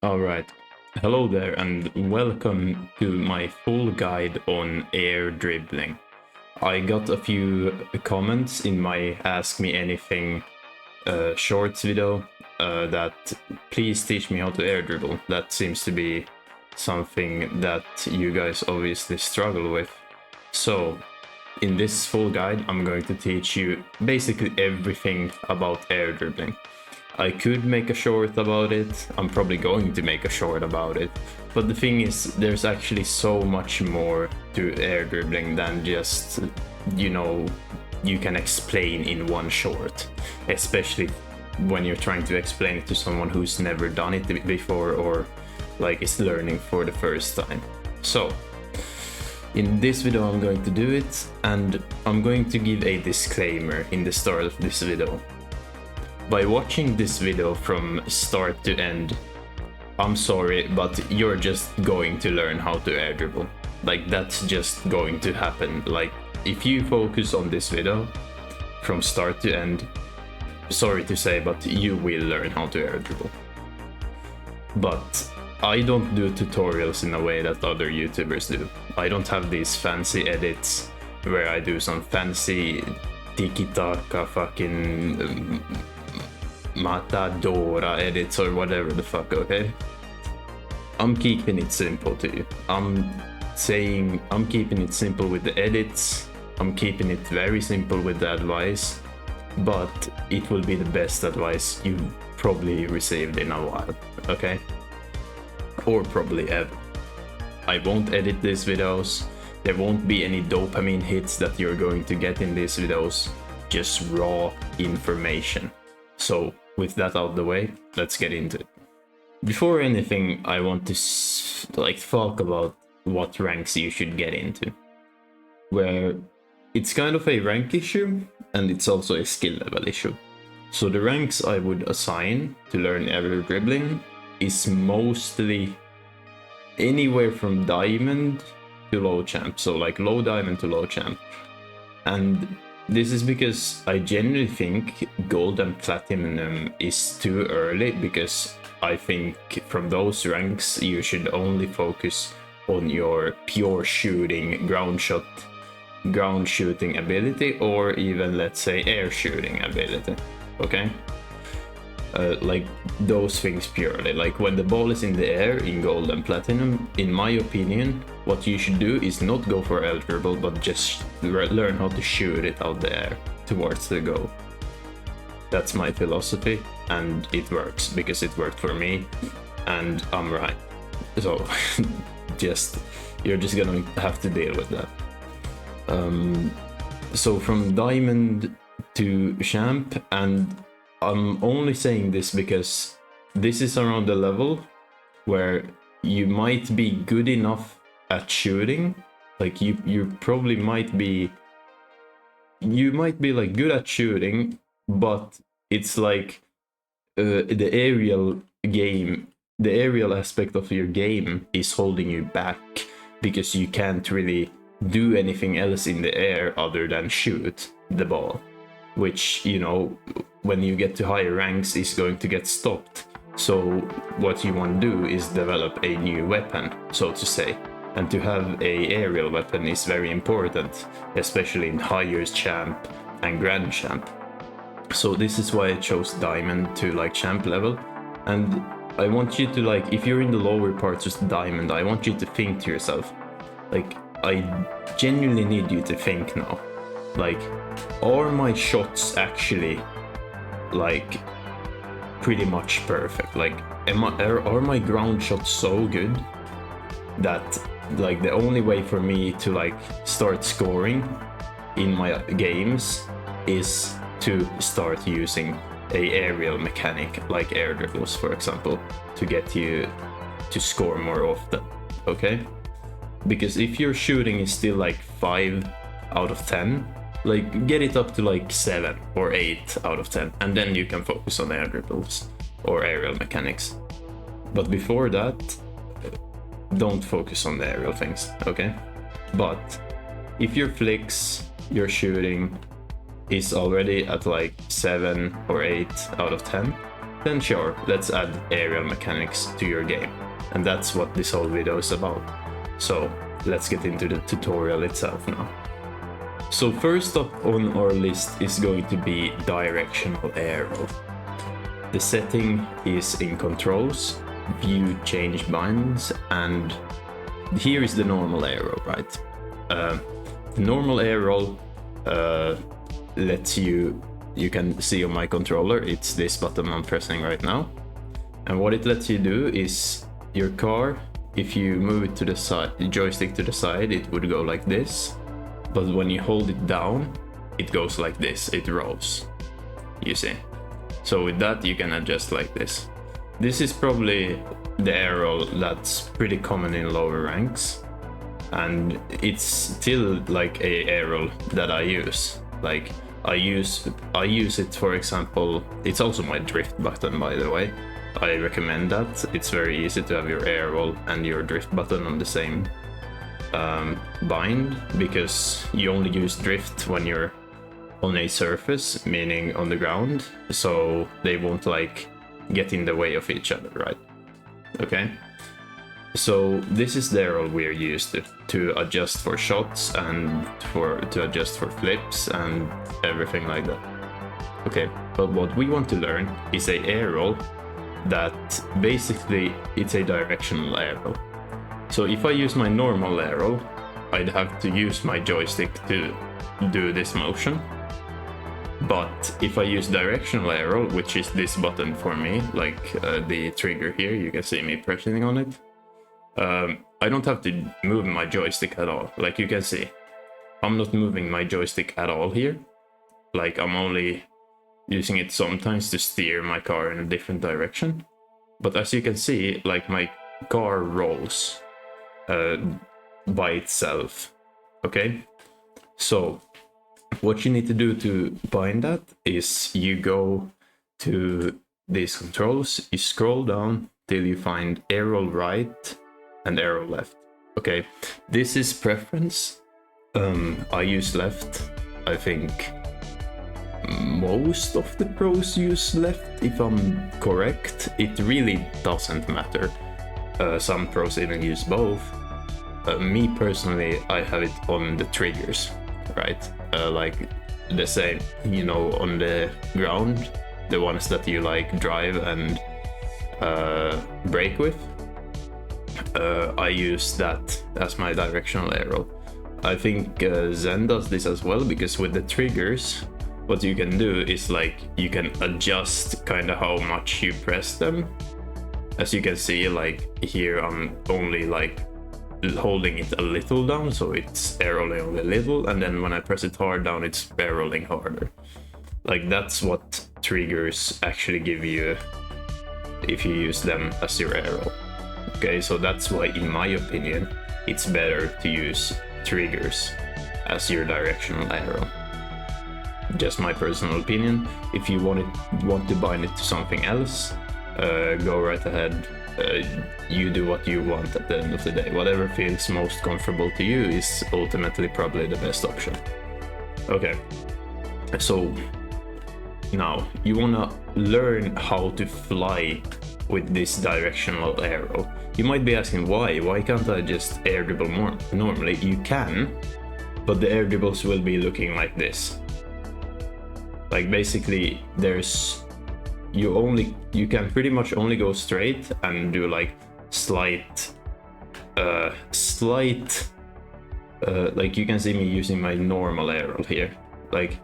Alright, hello there and welcome to my full guide on air dribbling. I got a few comments in my Ask Me Anything shorts video that please teach me how to air dribble. That seems to be something that you guys obviously struggle with. So, in this full guide, I'm going to teach you basically everything about air dribbling. I could make a short about it, I'm probably going to make a short about it, but the thing is, there's actually so much more to air dribbling than just, you can explain in one short, especially when you're trying to explain it to someone who's never done it before or like is learning for the first time. So, in this video I'm going to do it, and I'm going to give a disclaimer in the start of this video. By watching this video from start to end, I'm sorry, but you're just going to learn how to air dribble. Like, that's just going to happen. Like, if you focus on this video from start to end, sorry to say, but you will learn how to air dribble. But I don't do tutorials in a way that other YouTubers do. I don't have these fancy edits where I do some fancy tiki-taka fucking Matadora edits or whatever the fuck, okay? I'm keeping it simple to you. I'm keeping it simple with the edits. I'm keeping it very simple with the advice, but it will be the best advice you've probably received in a while, okay? Or probably ever. I won't edit these videos. There won't be any dopamine hits that you're going to get in these videos. Just raw information. So with that out of the way, let's get into it. Before anything, I want to talk about what ranks you should get into. Where it's kind of a rank issue, and it's also a skill level issue. So the ranks I would assign to learn air dribbling is mostly anywhere from diamond to low champ. So like low diamond to low champ. And this is because I genuinely think gold and platinum is too early, because I think from those ranks you should only focus on your pure shooting, ground shooting ability, or even, let's say, air shooting ability, okay? Like those things purely. Like when the ball is in the air in gold and platinum, in my opinion, what you should do is not go for air dribble, but just learn how to shoot it out the air towards the goal. That's my philosophy, and it works because it worked for me, and I'm right. So you're just gonna have to deal with that. So from diamond to champ, and I'm only saying this because this is around the level where you might be good enough at shooting. Like you probably might be like good at shooting, but it's like the aerial aspect of your game is holding you back, because you can't really do anything else in the air other than shoot the ball, which, when you get to higher ranks is going to get stopped. So what you want to do is develop a new weapon, so to say. And to have a aerial weapon is very important, especially in higher champ and grand champ. So this is why I chose diamond to like champ level. And I want you to, like, if you're in the lower parts of diamond, I want you to think to yourself, like, I genuinely need you to think now, like, are my shots actually like pretty much perfect? Like, are my ground shots so good that like the only way for me to like start scoring in my games is to start using a aerial mechanic like air dribbles, for example, to get you to score more often, okay? Because if your shooting is still like 5 out of 10, like get it up to like 7 or 8 out of 10, and then you can focus on air dribbles or aerial mechanics. But before that, don't focus on the aerial things, okay? But if your flicks, your shooting is already at like 7 or 8 out of 10, then sure, let's add aerial mechanics to your game. And that's what this whole video is about. So let's get into the tutorial itself now. So first up on our list is going to be directional arrow. The setting is in controls, view change binds, and here is the normal arrow, right? The normal arrow lets you can see on my controller, it's this button I'm pressing right now. And what it lets you do is your car, if you move it to the side, the joystick to the side, it would go like this. But when you hold it down, it goes like this, it rolls, you see. So with that, you can adjust like this. This is probably the arrow that's pretty common in lower ranks. And it's still like a arrow that I use. Like I use it, for example, it's also my drift button, by the way. I recommend that. It's very easy to have your air roll and your drift button on the same bind, because you only use drift when you're on a surface, meaning on the ground, so they won't like get in the way of each other, right? Okay, so this is the arrow we're used to adjust for shots and to adjust for flips and everything like that. Okay, but what we want to learn is a arrow that basically it's a directional arrow. So if I use my normal arrow, I'd have to use my joystick to do this motion. But if I use directional arrow, which is this button for me, like the trigger here, you can see me pressing on it. I don't have to move my joystick at all. Like you can see, I'm not moving my joystick at all here. Like I'm only using it sometimes to steer my car in a different direction. But as you can see, like my car rolls by itself. Okay, so what you need to do to bind that is you go to these controls, you scroll down till you find arrow right and arrow left. Okay, this is preference. I use left. I think most of the pros use left, if I'm correct. It really doesn't matter. Some pros even use both. Me personally, I have it on the triggers, right? Like the same, you know, on the ground, the ones that you like drive and brake with. I use that as my directional arrow. I think Zen does this as well, because with the triggers, what you can do is like you can adjust kind of how much you press them. As you can see, like here I'm only like holding it a little down, so it's air rolling only a little, and then when I press it hard down, it's air rolling harder. Like that's what triggers actually give you if you use them as your arrow. Okay, so that's why, in my opinion, it's better to use triggers as your directional arrow. Just my personal opinion. If you want to bind it to something else, go right ahead. You do what you want at the end of the day. Whatever feels most comfortable to you is ultimately probably the best option. Okay, so now you wanna learn how to fly with this directional arrow. You might be asking why can't I just air dribble more? Normally you can, but the air dribbles will be looking like this. Like basically you can pretty much only go straight and do like slight like you can see me using my normal arrow here. Like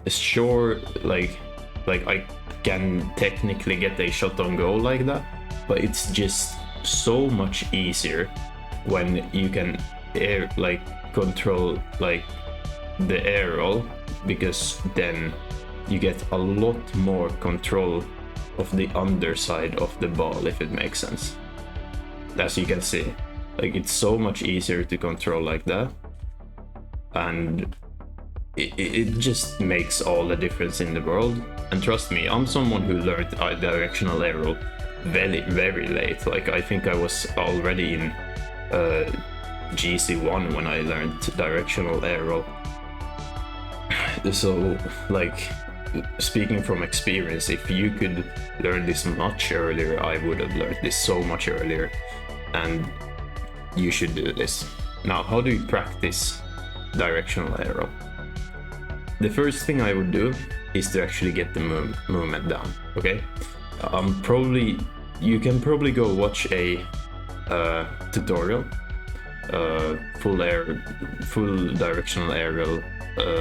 sure, like I can technically get a shot on goal like that, but it's just so much easier when you can control like the arrow, because then you get a lot more control of the underside of the ball, if it makes sense. As you can see, like it's so much easier to control like that, and it just makes all the difference in the world. And trust me, I'm someone who learned directional arrow very, very late. Like I think I was already in GC1 when I learned directional arrow. So like speaking from experience, if you could learn this much earlier, I would have learned this so much earlier, and you should do this. Now, how do you practice directional arrow? The first thing I would do is to actually get the movement down, okay? You can probably go watch a tutorial, full directional arrow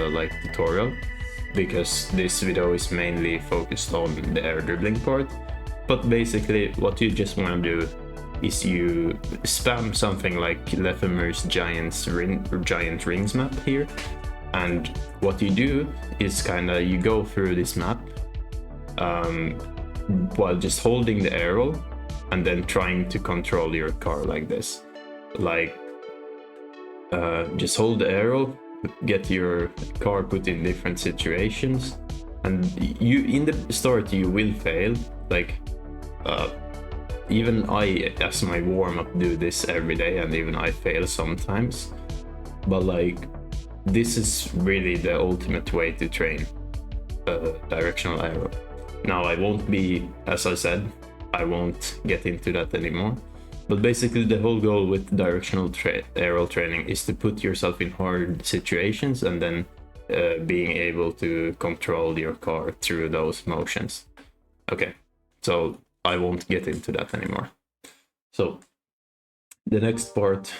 like tutorial, because this video is mainly focused on the air dribbling part. But basically what you just want to do is you spam something like Lefemer's giant rings map here, and what you do is you go through this map while just holding the arrow and then trying to control your car like this. Just hold the arrow, get your car put in different situations, and you in the start you will fail. Even I, as my warm-up, do this every day, and even I fail sometimes, but this is really the ultimate way to train directional arrow. Now, I won't be, as I said, I won't get into that anymore, but basically the whole goal with directional arrow training is to put yourself in hard situations and then being able to control your car through those motions. Okay, so I won't get into that anymore. So the next part,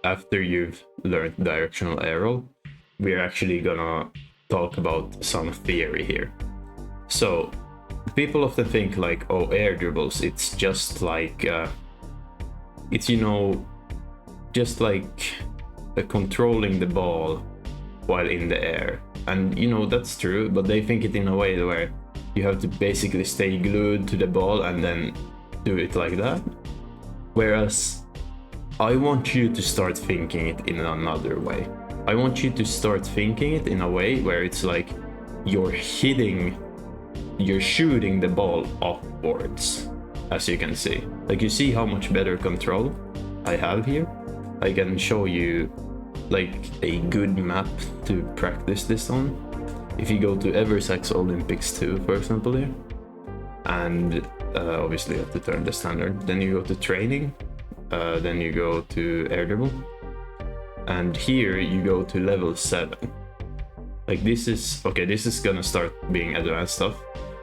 after you've learned directional arrow, we're actually gonna talk about some theory here. So people often think oh, air dribbles, it's just it's just controlling the ball while in the air, and that's true, but they think it in a way where you have to basically stay glued to the ball and then do it like that. Whereas I want you to start thinking it in another way. I want you to start thinking it in a way where it's you're shooting the ball upwards, as you can see. You see how much better control I have here? I can show you a good map to practice this on. If you go to Eversax Olympics 2, for example, here, and obviously you have to turn the standard, then you go to training, then you go to air dribble, and here you go to level 7. This is gonna start being advanced stuff,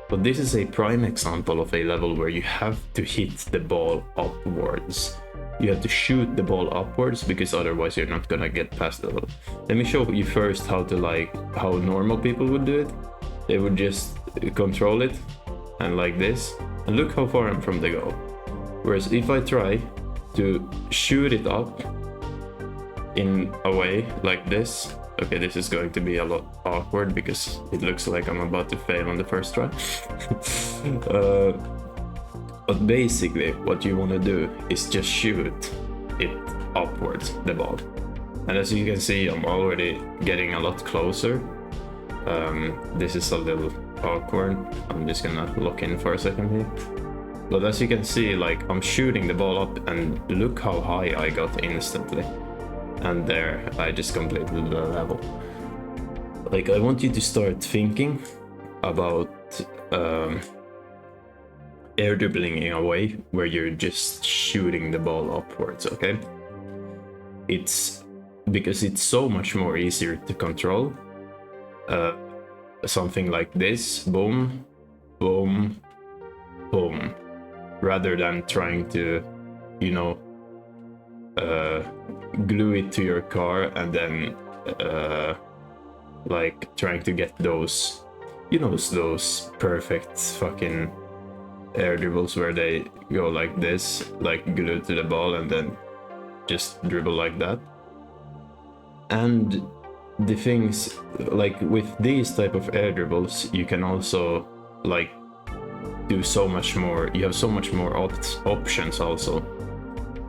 but this is a prime example of a level where you have to hit the ball upwards. You have to shoot the ball upwards, because otherwise you're not gonna get past the level. Let me show you first how normal people would do it. They would just control it and like this, and look how far I'm from the goal. Whereas if I try to shoot it up in a way like this, okay, this is going to be a lot awkward because it looks like I'm about to fail on the first try. But basically what you want to do is just shoot it upwards, the ball. And as you can see, I'm already getting a lot closer. This is a little awkward. I'm just gonna lock in for a second here. But as you can see, I'm shooting the ball up, and look how high I got instantly. And there, I just completed the level. I want you to start thinking about air dribbling in a way where you're just shooting the ball upwards, okay? It's because it's so much more easier to control. Something like this, boom, boom, boom, rather than trying to, glue it to your car and then trying to get those, those perfect fucking air dribbles where they go like this, glued to the ball, and then just dribble like that. And the things with these type of air dribbles, you can also do so much more. You have so much more options also,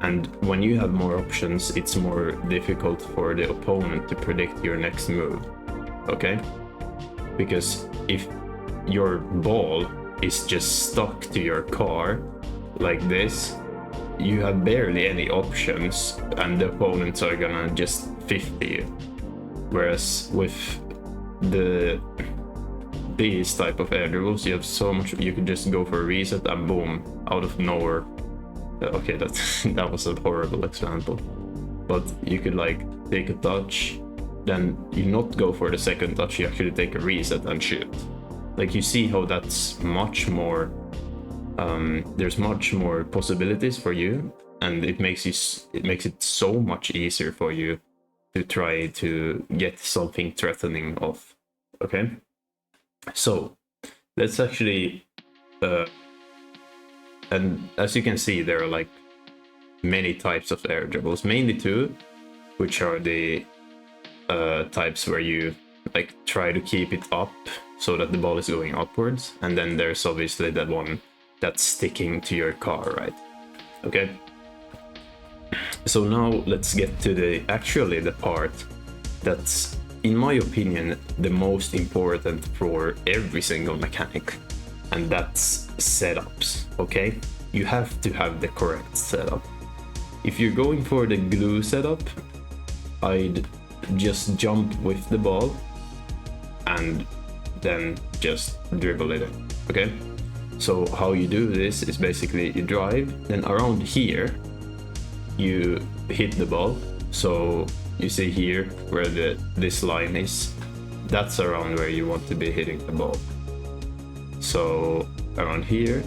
and when you have more options, it's more difficult for the opponent to predict your next move, okay? Because if your ball is just stuck to your car like this, you have barely any options, and the opponents are gonna just 50 you. Whereas with the these type of air dribbles, you have so much, you could just go for a reset and boom, out of nowhere. Okay, that was a horrible example. But you could like take a touch, then you not go for the second touch, you actually take a reset and shoot. Like, you see how that's much more, there's much more possibilities for you, and it makes it so much easier for you to try to get something threatening off. Okay, so let's actually and as you can see, there are like many types of air dribbles, mainly two, which are the types where you like try to keep it up so that the ball is going upwards, and then there's obviously that one that's sticking to your car, right? Okay, so now let's get to the part that's, in my opinion, the most important for every single mechanic, and that's setups. Okay, you have to have the correct setup. If you're going for the glue setup, I'd just jump with the ball and then just dribble it in. Okay, so how you do this is basically you drive, then around here you hit the ball. So you see here where this line is, that's around where you want to be hitting the ball. So around here,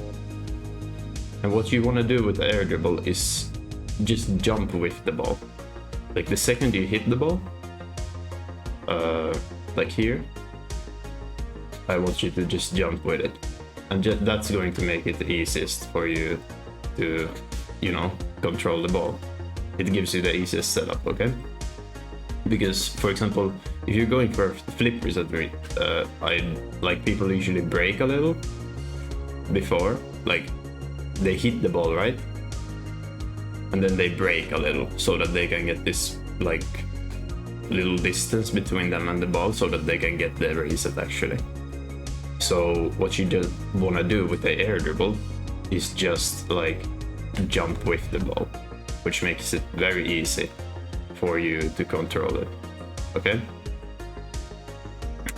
and what you want to do with the air dribble is just jump with the ball. Like the second you hit the ball, like here, I want you to just jump with it, and that's going to make it the easiest for you to, you know, control the ball. It gives you the easiest setup. Okay, because for example, if you're going for flip reset, like people usually brake a little before, like they hit the ball, right, and then they brake a little so that they can get this like little distance between them and the ball so that they can get the reset actually. So what you just want to do with the air dribble is just like jump with the ball, which makes it very easy for you to control it. Okay,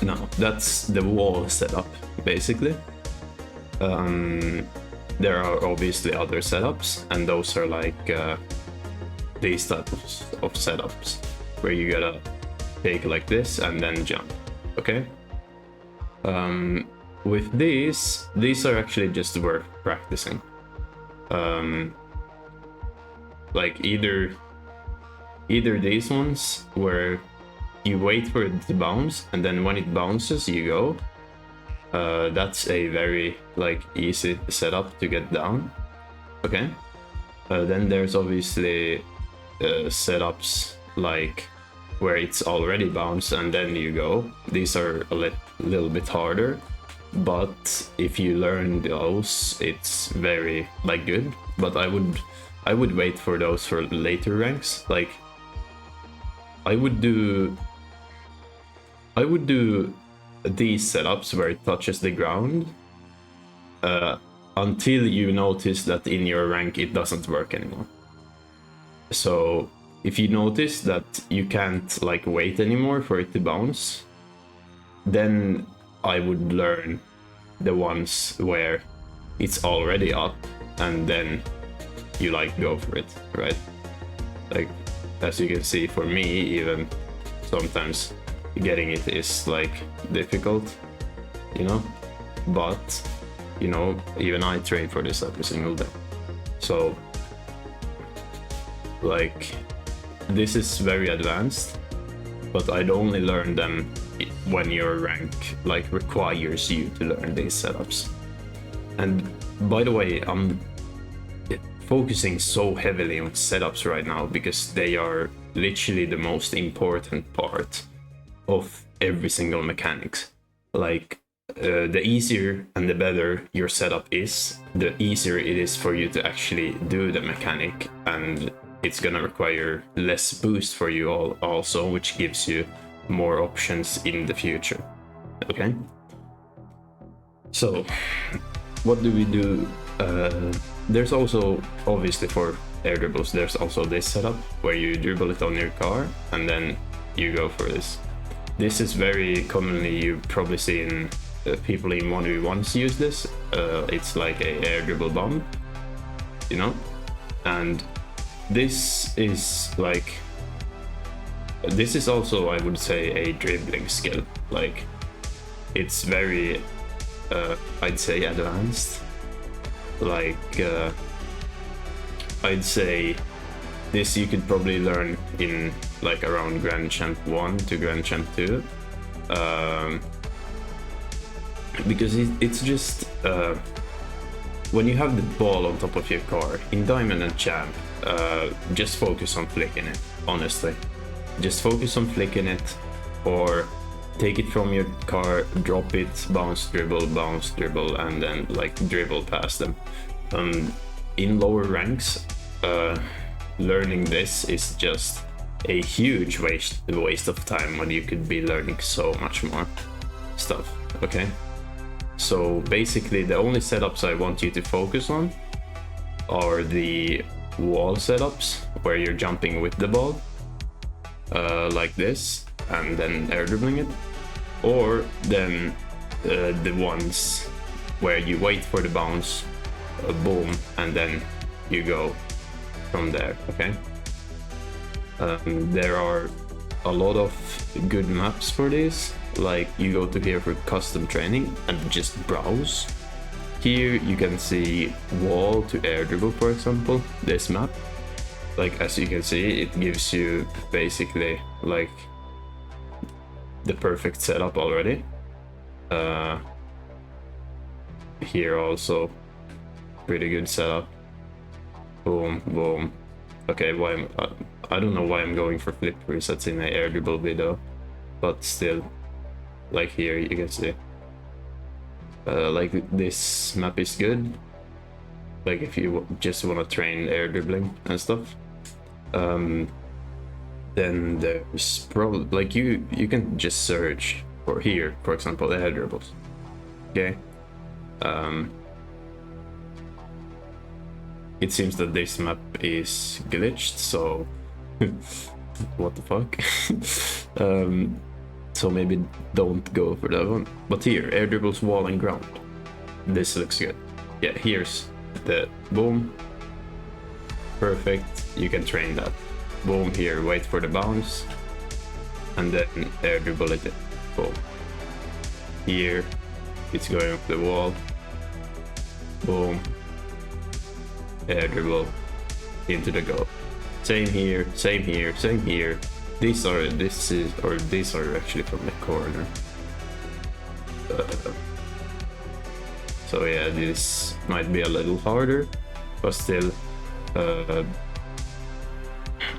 now that's the wall setup basically. There are obviously other setups, and those are like these types of setups where you gotta take like this and then jump. Okay, with these are actually just worth practicing. Like either these ones where you wait for it to bounce, and then when it bounces you go. That's a very like easy setup to get down. Okay, then there's obviously setups like where it's already bounced and then you go. These are a little bit harder, but if you learn those, it's very like good. But I would wait for those for later ranks. Like I would do these setups where it touches the ground until you notice that in your rank it doesn't work anymore. So if you notice that you can't like wait anymore for it to bounce, then I would learn the ones where it's already up and then you like go for it, right? Like as you can see, for me even sometimes getting it is like difficult, you know, but you know, even I train for this every single day. So like this is very advanced, but I'd only learn them when your rank like requires you to learn these setups. And by the way, I'm focusing so heavily on setups right now because they are literally the most important part of every single mechanics. Like the easier and the better your setup is, the easier it is for you to actually do the mechanic, and it's gonna require less boost for you also, which gives you more options in the future. Okay, so what do we do? There's also obviously for air dribbles, there's also this setup where you dribble it on your car and then you go for this. This is very commonly, you probably see in people in 1v1s use this. It's like a air dribble bomb, you know, and this is like, this is also, I would say, a dribbling skill. Like, it's very, I'd say, advanced. Like, I'd say this you could probably learn in like around Grand Champ 1 to Grand Champ 2. Because it's just, when you have the ball on top of your car, in Diamond and Champ, just focus on flicking it, honestly. Just focus on flicking it, or take it from your car, drop it, bounce, dribble, and then like dribble past them. In lower ranks, learning this is just a huge waste of time when you could be learning so much more stuff, okay? So basically the only setups I want you to focus on are the wall setups, where you're jumping with the ball, like this, and then air dribbling it, or then the ones where you wait for the bounce, boom, and then you go from there, okay? There are a lot of good maps for this. Like, you go to here for custom training and just browse. Here you can see wall to air dribble, for example, this map. Like, as you can see, it gives you basically like the perfect setup already. Here also pretty good setup. Boom, boom. Okay, I don't know why I'm going for flip resets in an air dribble video, but still, like here you can see, like this map is good. Like if you just want to train air dribbling and stuff, then there's probably like you can just search for here, for example, air dribbles. Okay. It seems that this map is glitched, so what the fuck. So maybe don't go for that one. But here, air dribbles, wall and ground. This looks good. Yeah, here's the boom. Perfect, you can train that. Boom, here, wait for the bounce, and then air dribble it. Boom. Here, it's going up the wall. Boom. Air dribble into the goal. Same here, same here, same here. These are actually from the corner. So yeah, this might be a little harder, but still,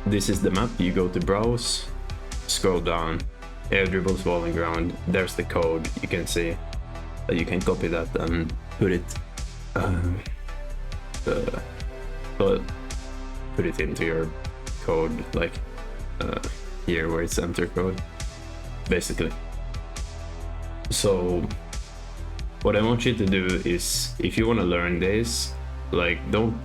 this is the map. You go to browse, scroll down, air dribbles, wall and ground. There's the code. You can see that you can copy that and put it put it into your code, like here where it's enter code, basically. So what I want you to do is, if you want to learn this, like, don't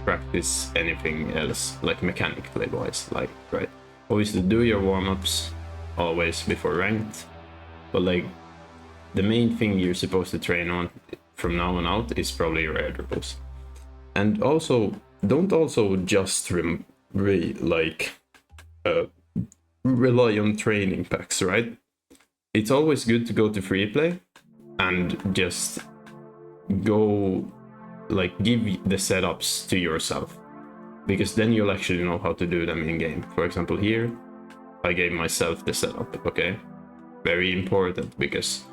practice anything else, like mechanically wise, like, right? Obviously do your warm-ups always before ranked, but like the main thing you're supposed to train on from now on out is probably your air dribbles. And also, don't also just rely on training packs, right? It's always good to go to free play and just go, like, give the setups to yourself, because then you'll actually know how to do them in game. For example, here I gave myself the setup, okay? Very important, because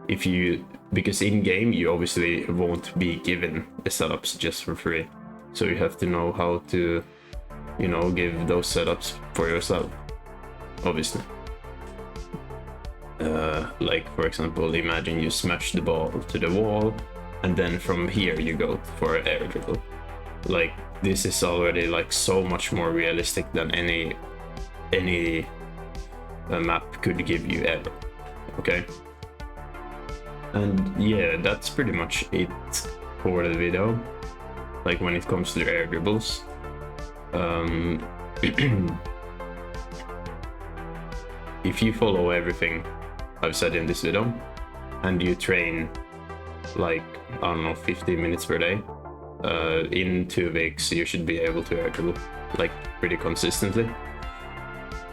in game you obviously won't be given the setups just for free, so you have to know how to, you know, give those setups for yourself, obviously. Like, for example, imagine you smash the ball to the wall and then from here you go for an air dribble. Like, this is already like so much more realistic than any map could give you ever, okay? And yeah, that's pretty much it for the video, like when it comes to air dribbles. If you follow everything I've said in this video, and you train like, I don't know, 15 minutes per day, in 2 weeks you should be able to air dribble like pretty consistently.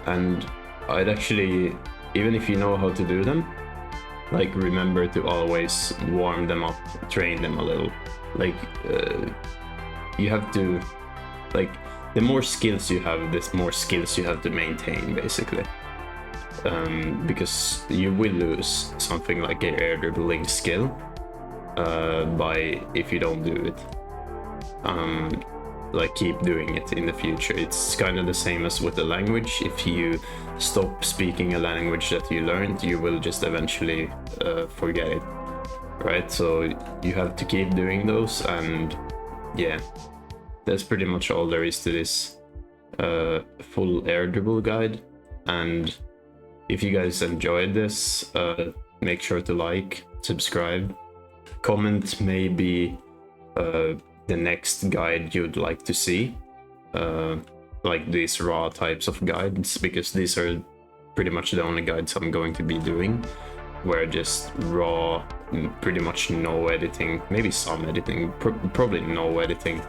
And I'd actually, even if you know how to do them, like remember to always warm them up, train them a little. Like you have to, like, the more skills you have, the more skills you have to maintain, basically. Because you will lose something like an air dribbling skill by if you don't do it. Like, keep doing it in the future. It's kind of the same as with the language. If you stop speaking a language that you learned, you will just eventually forget it, right? So you have to keep doing those, and yeah, that's pretty much all there is to this full air dribble guide. And if you guys enjoyed this, make sure to like, subscribe, comment maybe the next guide you'd like to see, like these raw types of guides, because these are pretty much the only guides I'm going to be doing, where just raw, pretty much no editing, maybe some editing, probably no editing,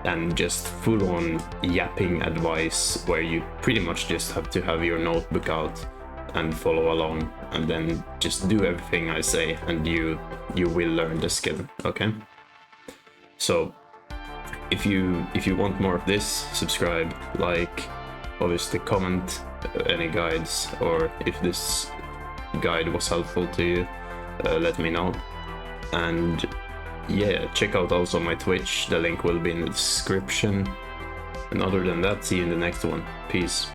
and just full-on yapping advice where you pretty much just have to have your notebook out and follow along, and then just do everything I say, and you will learn the skill. Okay, so if you want more of this, subscribe, like, obviously comment any guides, or if this guide was helpful to you, let me know. And yeah, check out also my Twitch, the link will be in the description. And other than that, see you in the next one. Peace.